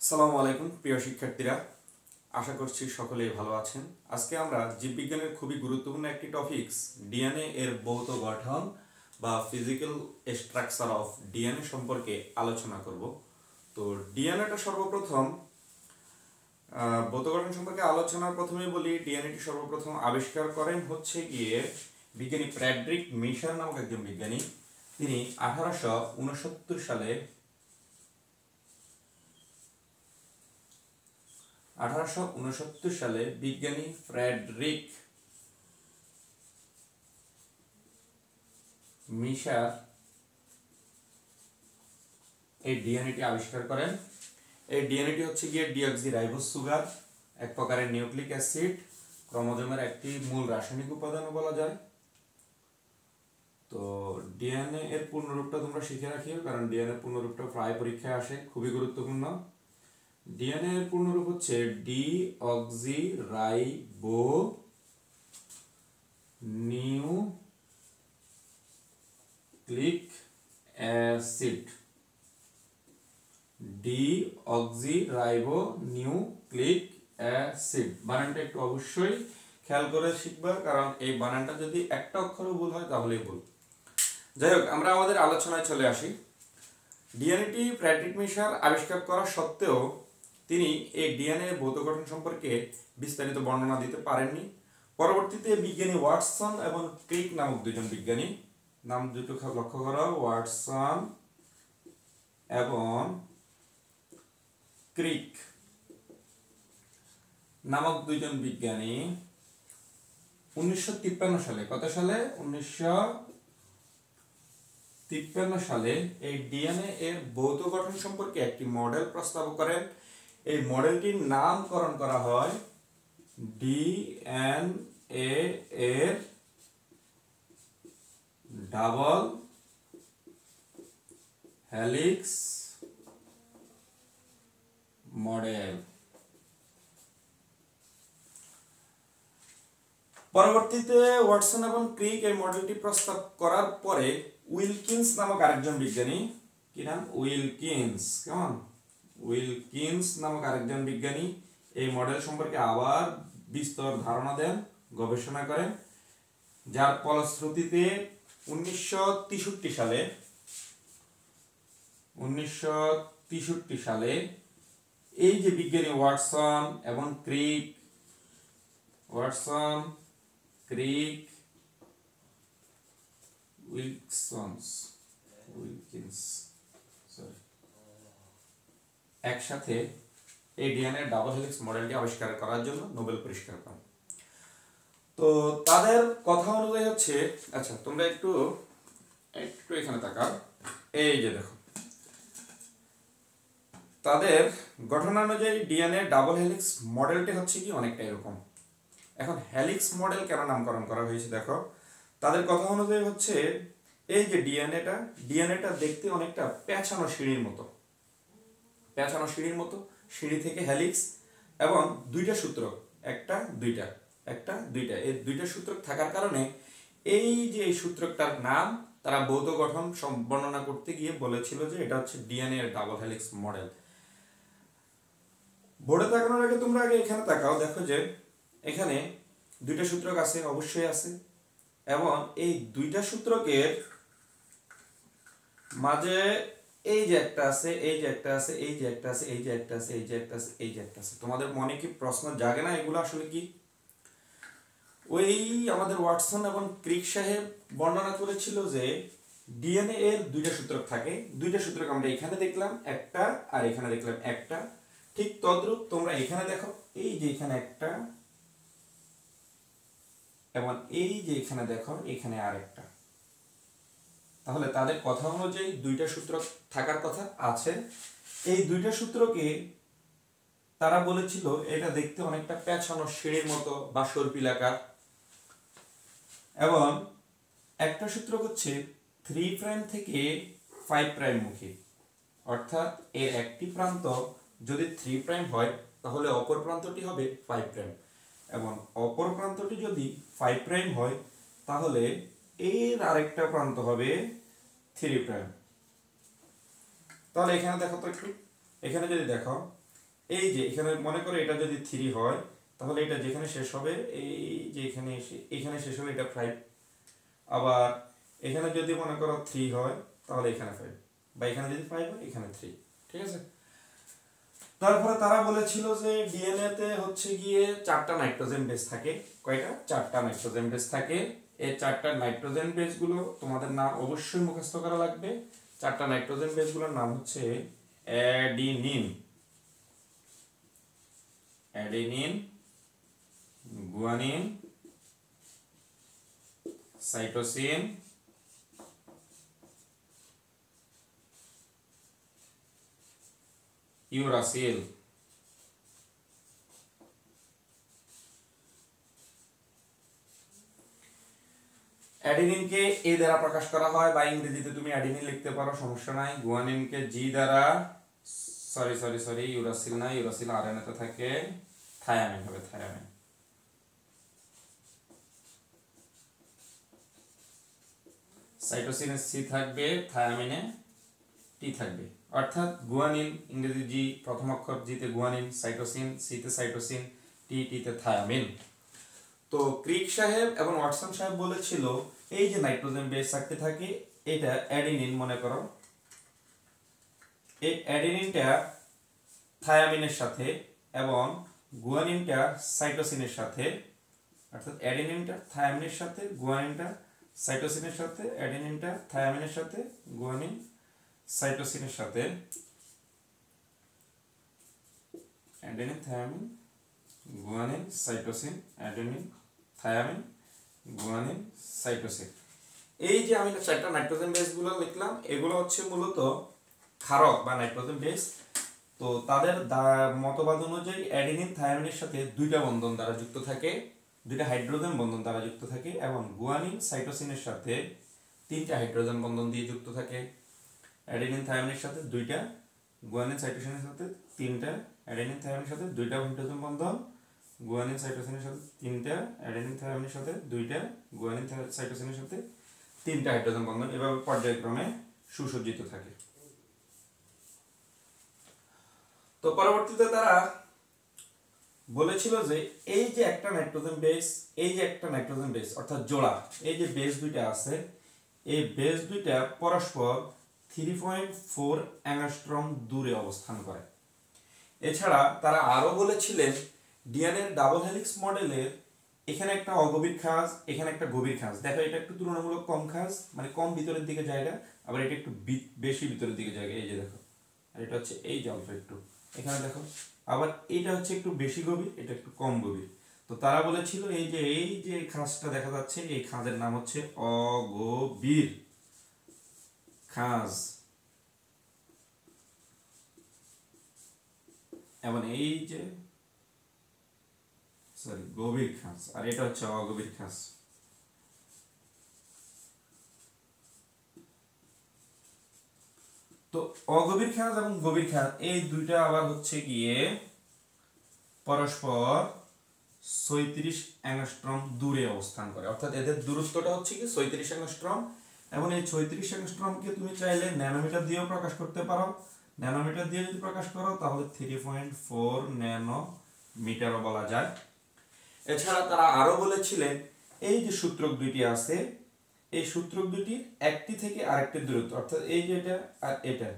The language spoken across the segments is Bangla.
আসসালামু আলাইকুম প্রিয় শিক্ষার্থীরা, আশা করছি সকলেই ভালো আছেন। আজকে আমরা জীববিজ্ঞানের খুবই গুরুত্বপূর্ণ একটি টপিকস ডিএনএ এর ভৌত গঠন বা ফিজিক্যাল স্ট্রাকচার অফ ডিএনএ সম্পর্কে আলোচনা করব। তো ডিএনএটা সর্বপ্রথম ভৌত গঠন সম্পর্কে আলোচনার প্রথমেই বলি, ডিএনএটি সর্বপ্রথম আবিষ্কার করেন হচ্ছে গিয়ে বিজ্ঞানী ফ্রেডরিক মিশার নামক একজন বিজ্ঞানী। তিনি 1869 সালে বিজ্ঞানী ফ্রেডরিক মিশার এই ডিএনএটি আবিষ্কার করেন। এই ডিএনএটি হচ্ছে গিয়ে ডিঅক্সিরাইবোজ সুগার, এক প্রকারের নিউক্লিক অ্যাসিড, ক্রোমোজোমের একটি মূল রাসায়নিক উপাদানও বলা যায়। তো ডিএনএ এর পূর্ণরূপটা তোমরা শিখে রাখিও, কারণ ডিএনএ এর পূর্ণরূপটা প্রায় পরীক্ষায় আসে, খুবই গুরুত্বপূর্ণ। ডিএনএ এর পূর্ণরূপ হচ্ছে deoxyribo nucleic acid. Deoxyribo nucleic acid বানানটা একটু অবশ্যই খেয়াল করে শিখবা, কারণ এই বানানটা যদি একটা অক্ষরও ভুল হয় তাহলেই ভুল। যাই হোক, আমরা আমাদের আলোচনায় চলে আসি। ডিএনএটি ফ্রেডরিক মিশার আবিষ্কার করা সত্ত্বেও তিনি এই ডিএনএ ভৌত গঠন সম্পর্কে বিস্তারিত বর্ণনা দিতে পারেননি। পরবর্তীতে বিজ্ঞানী ওয়াটসন এবং ক্রিক নামক দুজন বিজ্ঞানী, নাম দুটো লক্ষ্য করো, ওয়াটসন এবং ক্রিক নামক দুজন বিজ্ঞানী 1953 সালে, কত সালে? 1953 সালে এই ডিএনএ এর ভৌত গঠন সম্পর্কে একটি মডেল প্রস্তাব করেন। এই মডেলটির নামকরণ করা হয় ডিএনএ এর ডাবল হেলিক্স মডেল। পরবর্তীতে ওয়াটসন এবং ক্রিক এই মডেলটি প্রস্তাব করার পরে উইলকিন্স নামক আরেকজন বিজ্ঞানী, কি নাম? উইলকিন্স। কেমন? উইলকিন্স নামক আরেকজন বিজ্ঞানী এই মডেল সম্পর্কে আবার বিস্তর ধারণা দেন, গবেষণা করেন, যার ফলশ্রুতিতে 1963 সালে এই যে বিজ্ঞানী ওয়াটসন এবং ক্রিক, উইলকিন্স একসাথে এই ডিএনএ ডাবল হেলিক্স মডেলটি আবিষ্কার করার জন্য নোবেল পুরস্কার পান। তো তাদের কথা অনুযায়ী হচ্ছে, আচ্ছা তোমরা একটু এখানে তাকাও, এই যে দেখো, তাদের গঠন অনুযায়ী ডিএনএ ডাবল হেলিক্স মডেলটি হচ্ছে কি অনেকটা এরকম। এখন হেলিক্স মডেল কেন নামকরণ করা হয়েছে দেখো, তাদের কথা অনুযায়ী হচ্ছে এই যে ডিএনএটা দেখতে অনেকটা পেঁচানো সিঁড়ির মতো, সিঁড়ি থেকে হেলিক্স, এবং দুইটা সূত্রক, একটা দুইটা এই দুইটা সূত্রক থাকার কারণে এই যে এই সূত্রকটার নাম তারা ভৌত গঠন বর্ণনা করতে গিয়ে বলেছিল যে এটা হচ্ছে ডিএনএ এর ডাবল হেলিক্স মডেল। বোর্ডে তাকানোর আগে তোমরা আগে এখানে তাকাও, দেখো যে এখানে দুইটা সূত্রক আছে, অবশ্যই আছে, এবং এই দুইটা সূত্রকের মাঝে এই যে একটা আছে, এই যে একটা আছে, এই যে একটা আছে, এই যে একটা আছে, এই যে একটা আছে, এই যে একটা আছে। তোমাদের মনে কি প্রশ্ন জাগে না এগুলো আসলে কি? ওই আমাদের ওয়াটসন এবং ক্রিক সাহেব বর্ণনা করেছিল যে ডিএনএ এর দুইটা সূত্রক থাকে, দুইটা সূত্রক আমরা এখানে দেখলাম একটা, আর এখানে দেখলাম একটা। ঠিক তদ্রূপ তোমরা এখানে দেখো, এই যে এখানে একটা, এবং এই যে এখানে দেখো এখানে আরেকটা। তাহলে তাদের কথা অনুযায়ী দুইটা সূত্র থাকার কথা আছে। এই দুইটা সূত্রকে তারা বলেছিল এটা দেখতে অনেকটা পেঁচানো সিঁড়ির মতো বা সর্পিলাকার, এবং একটা সূত্র হচ্ছে 3 প্রাইম থেকে 5 প্রাইম মুখী, অর্থাৎ এর একটি প্রান্ত যদি 3 প্রাইম হয় তাহলে অপর প্রান্তটি হবে 5 প্রাইম, এবং অপর প্রান্তটি যদি 5 প্রাইম হয় তাহলে এর আরেকটা প্রান্ত হবে 3 প্রাইম। তাহলে এখানে দেখো তো একটু, এখানে যদি দেখো এই যে এখানে মনে করো এটা যদি 3 হয় তাহলে এটা যেখানে শেষ হবে এই যে এখানে শেষ হবে এটা 5, আবার এখানে যদি মনে করো 3 হয় তাহলে এখানে 5, বা এখানে যদি 5 হয় এখানে 3, ঠিক আছে। তারপরে তারা বলেছিল যে ডিএনএ তে হচ্ছে গিয়ে 4টা নাইট্রোজেন বেস থাকে। কয়টা? 4টা নাইট্রোজেন বেস থাকে। এই 4টা নাইট্রোজেন বেস গুলো তোমাদের নাম অবশ্যই মুখস্থ করা লাগবে। 4টা নাইট্রোজেন বেস গুলোর নাম হচ্ছে অ্যাডিনিন, গুয়ানিন, সাইটোসিন, ইউরাসিল। অ্যাডিনিনকে এ দ্বারা প্রকাশ করা হয়, বা ইংরেজিতে তুমি অ্যাডিনিন লিখতে পারো, সমস্যা নাই। গুয়ানিনকে জি দ্বারা, সরি ইউরাসিল না, ইউরাসিল আরএনএ তে থাকে, থায়ামিন হবে, থায়ামিন। সাইটোসিনে সি থাকবে, থায়ামিনে টি থাকবে। অর্থাৎ গুয়ানিন ইংরেজি জি, প্রথম অক্ষর জিতে গুয়ানিন, সাইটোসিন সিতে সাইটোসিন, টিতে থায়ামিন। তো ক্রিক সাহেব এবং ওয়াটসন সাহেব বলেছিল এই যে নাইট্রোজেন বেস চারটি থাকে, এটা অ্যাডিনিন মনে করো, এই অ্যাডিনিনটা থায়ামিনের সাথে এবং গুয়ানিনটা সাইটোসিনের সাথে, অর্থাৎ অ্যাডিনিনটা থায়ামিনের সাথে, গুয়ানিনটা সাইটোসিনের সাথে, অ্যাডিনিনটা থায়ামিনের সাথে, গুয়ানিন সাইটোসিনের সাথে, adenine thymine guanine cytosine, adenine thymine guanine cytosine. এই যে আমি 4টা নাইট্রোজেন বেস গুলো লিখলাম, এগুলো হচ্ছে মূলত ক্ষারক বা নাইট্রোজেন বেস। তো তাদের মতবাদ অনুযায়ী অ্যাডিনিন থায়ামিনের সাথে 2টা বন্ধন দ্বারা যুক্ত থাকে, 2টা হাইড্রোজেন বন্ধন দ্বারা যুক্ত থাকে, এবং গুয়ানিন সাইটোসিনের সাথে 3টা হাইড্রোজেন বন্ধন দিয়ে যুক্ত থাকে। অ্যাডিনিন থায়ামিনের সাথে 2টা, গুয়ানিন সাইটোসিনের সাথে 3টা, অ্যাডিনিন থায়ামিনের সাথে 2টা হাইড্রোজেন বন্ধন, গুয়ানিন সাইটোসিনের সাথে 3টা, অ্যাডিনিন থায়ামিনের সাথে 2টা, গুয়ানিন সাইটোসিনের সাথে 3টা হাইড্রোজেন বন্ধন, এভাবে পর্যায়ক্রমে সুসজ্জিত থাকে। তো পরবর্তীতে তারা বলেছিল যে এই যে একটা নাইট্রোজেন বেস, এই যে একটা নাইট্রোজেন বেস অর্থাৎ জোড়া, এই যে বেস দুইটা আছে, এই বেস দুইটা পরস্পর 3.4 অ্যাংস্ট্রম দূরে অবস্থান করে। এছাড়া তারা আরো বলেছিলেন ডিএনএ ডাবল হেলিক্স মডেলের এখানে একটা অগভীর খাঁজ, এখানে একটা গভীর খাঁজ। দেখো এটা একটু তুলনামূলক কম খাঁজ, মানে কম ভিতরের দিকে জায়গা, আবার এটা একটু বেশি ভিতরের দিকে জায়গা, এই যে দেখো। আর এটা হচ্ছে এই যে অল্প একটু, এখানে দেখো। আবার এটা হচ্ছে একটু বেশি গভীর, এটা একটু কম গভীর। তো তারা বলেছিল এই যে খাঁজটা দেখা যাচ্ছে, এই খাঁজের নাম হচ্ছে অগভীর খাঁজ, এবং এই যে গভীর খাঁজ, আর এটা হচ্ছে অগভীর খাঁজ। তো অগভীর খাঁজ এবং গভীর খাঁজ এই দুইটা আবার হচ্ছে গিয়ে পরস্পর 36 অ্যাংস্ট্রম দূরে অবস্থান করে, অর্থাৎ এদের দূরত্বটা হচ্ছে কি 36 অ্যাংস্ট্রম। এবং এই 36 অ্যাংস্ট্রমকে তুমি চাইলে ন্যানোমিটার দিয়েও প্রকাশ করতে পারো। ন্যানোমিটার দিয়ে যদি প্রকাশ করো তাহলে 3.4 ন্যানোমিটারও বলা যায়। এছাড়া তারা আরো বলেছিলেন এই যে সূত্রক দুইটি আছে, এই সূত্রক দুটির একটি থেকে আরেকটির দূরত্ব, অর্থাৎ এই যে এটা আর এটা,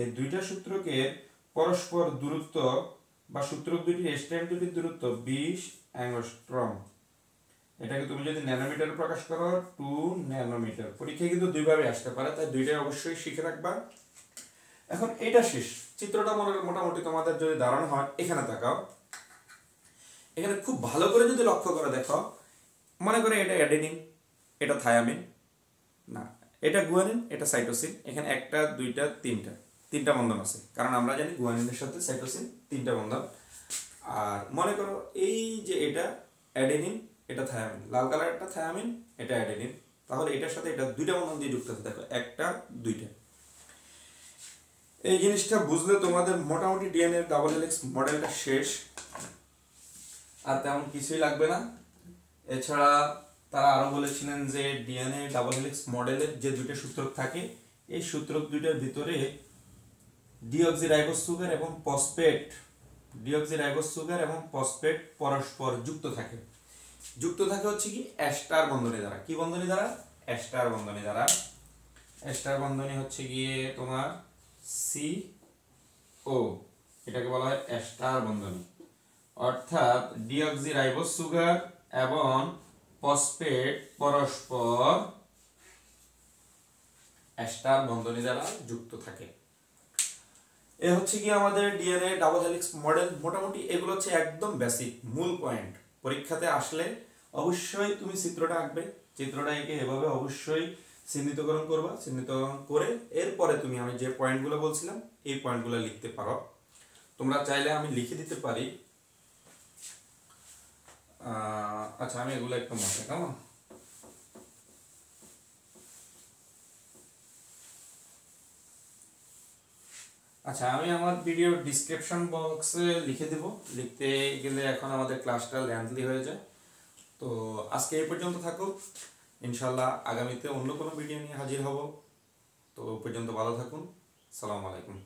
এই দুইটা সূত্রকের পরস্পর দূরত্ব বা সূত্রক দুটির স্ট্র্যান্ড দুটির দূরত্ব 20 অ্যাংস্ট্রম। এটাকে তুমি যদি ন্যানোমিটারে প্রকাশ করো 2 ন্যানোমিটার। পরীক্ষায় কিন্তু দুইভাবে আসতে পারে, তাই দুইটাই অবশ্যই শিখে রাখবা। এখন এটা শেষ, চিত্রটা মোটামুটি তোমাদের যদি ধারণা হয়, এখানে তাকাও। এখানে খুব ভালো করে যদি লক্ষ্য করে দেখো, মনে করে এটা অ্যাডেনিন, এটা থায়ামিন, না এটা গুয়ানিন, এটা সাইটোসিন। এখানে একটা দুইটা তিনটা বন্ধন আছে, কারণ আমরা জানি গুয়ানিনের সাথে সাইটোসিন 3টা বন্ধন। আর মনে করো এই যে এটা অ্যাডেনিন, এটা থায়ামিন, লাল কালারটা থায়ামিন, এটা অ্যাডেনিন, তাহলে এটার সাথে এটা 2টা বন্ধন দিয়ে যুক্ত আছে। দেখো একটা দুইটা, এই জিনিসটা বুঝলে তোমাদের মোটামুটি ডিএনএ ডাবল হেলিক্স মডেলটা শেষ, আর তেমন কিছুই লাগবে না। এছাড়া তারা আরো বলেছিলেন যে ডিএনএ ডাবল হেলিক্স মডেলের যে 2টা সূত্রক থাকে, এই সূত্রক দুইটার ভিতরে ডিঅক্সিরাইবোজ সুগার এবং ফসফেট ডিঅক্সিরাইবোজ সুগার এবং ফসফেট পরস্পর যুক্ত থাকে হচ্ছে কি এস্টার বন্ধনী দ্বারা। কি বন্ধনী দ্বারা? এস্টার বন্ধনী দ্বারা। এস্টার বন্ধনী হচ্ছে গিয়ে তোমার সি ও, এটাকে বলা হয় এস্টার বন্ধনী। অর্থাৎ ডিঅক্সিরাইবোজ সুগার এবং ফসফেট পরস্পর এস্টার বন্ধনী দ্বারা যুক্ত থাকে। এ হচ্ছে কি আমাদের ডিএনএ ডাবল হেলিক্স মডেল। মোটামুটি এগুলো হচ্ছে একদম বেসিক মূল পয়েন্ট। পরীক্ষাতে আসলে অবশ্যই তুমি চিত্রটা আঁকবে, চিত্রটা এঁকে এভাবে অবশ্যই চিহ্নিতকরণ করবা। চিহ্নিতকরণ করে এরপরে তুমি আমি যে পয়েন্টগুলো বলছিলাম এই পয়েন্টগুলো লিখতে পারো। তোমরা চাইলে আমি লিখে দিতে পারি। আচ্ছা, আমি এগুলো একটু মনে কেমন। আচ্ছা, আমি আমার ভিডিও ডিসক্রিপশন বক্সে লিখে দেব। লিখতে গেলে এখন আমাদের ক্লাসটা লেন্থলি হয়ে যায়। তো আজকে এই পর্যন্ত থাকুক। ইনশাল্লাহ আগামীতে অন্য কোনো ভিডিও নিয়ে হাজির হব। তো পর্যন্ত ভালো থাকুন। আসসালামু আলাইকুম।